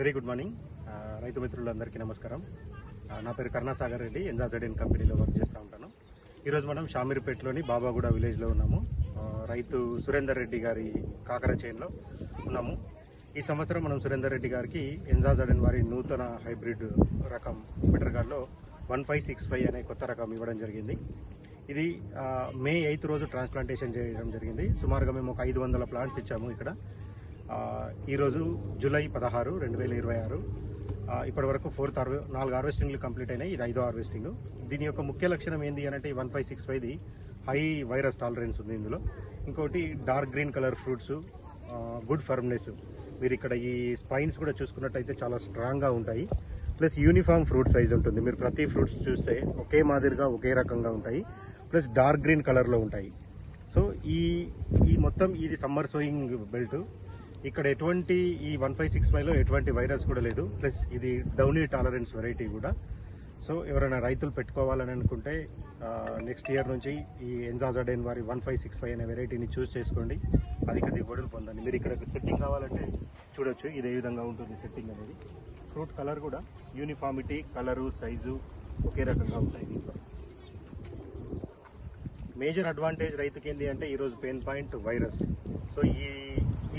Very good morning రైతు మిత్రులందరికీ నమస్కారం. నా పేరు కరుణాసాగర్ రెడ్డి, ఎన్జాజెడ్ కంపెనీలో వర్క్ చేస్తూ ఉంటాను. ఈరోజు మనం షామీర్పేటలోని బాబాగూడ విలేజ్లో ఉన్నాము. రైతు సురేందర్ రెడ్డి గారి కాకర చేనులో ఉన్నాము. ఈ సంవత్సరం మనం సురేందర్ రెడ్డి గారికి ఎన్జాజెడ్ వారి నూతన హైబ్రిడ్ రకం బిటర్గార్డ్లో 1565 అనే కొత్త రకం ఇవ్వడం జరిగింది. ఇది మే 8 రోజు ట్రాన్స్ప్లాంటేషన్ చేయడం జరిగింది. సుమారుగా మేము ఒక 500 ప్లాంట్స్ ఇచ్చాము ఇక్కడ. ఈరోజు జూలై 16, 2026. ఇప్పటి వరకు 4 హార్వెస్టింగ్లు కంప్లీట్ అయినాయి. ఇది 5వ హార్వెస్టింగ్. దీని యొక్క ముఖ్య లక్షణం ఏంటి అంటే 1565 హై వైరస్ టాలరెన్స్ ఉంది ఇందులో. ఇంకోటి dark green colour fruits, good firmness. మీరు ఇక్కడ ఈ స్పైన్స్ కూడా చూసుకున్నట్టయితే చాలా స్ట్రాంగ్గా ఉంటాయి. ప్లస్ యూనిఫామ్ ఫ్రూట్ సైజ్ ఉంటుంది. మీరు ప్రతి ఫ్రూట్స్ చూస్తే ఒకే మాదిరిగా ఒకే రకంగా ఉంటాయి. ప్లస్ డార్క్ గ్రీన్ కలర్లో ఉంటాయి. సో ఈ మొత్తం ఇది సమ్మర్ సోయింగ్ బెల్ట్. ఇక్కడ ఎటువంటి ఈ 1565లో ఎటువంటి వైరస్ కూడా లేదు. ప్లస్ ఇది డౌనీ టాలరెన్స్ వెరైటీ కూడా. సో ఎవరైనా రైతులు పెట్టుకోవాలని అనుకుంటే నెక్స్ట్ ఇయర్ నుంచి ఈ ఎన్జాజెడ్ వారి 1565 అనే వెరైటీని చూస్ చేసుకోండి. అధిక దిగుబడులు పొందండి. మీరు ఇక్కడ సెట్టింగ్ కావాలంటే చూడొచ్చు. ఇదే విధంగా ఉంటుంది సెట్టింగ్ అనేది. ఫ్రూట్ కలర్ కూడా యూనిఫామిటీ, కలరు, సైజు ఒకే రకంగా ఉంటాయి దీంట్లో. మేజర్ అడ్వాంటేజ్ రైతుకి ఏంటి అంటే ఈరోజు పెయిన్ పాయింట్ వైరస్. సో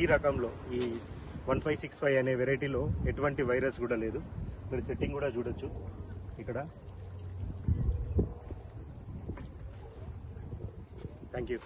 ఈ రకంలో ఈ 1565 అనే వెరైటీలో ఎటువంటి వైరస్ కూడా లేదు. మీరు సెట్టింగ్ కూడా చూడొచ్చు ఇక్కడ. Thank you.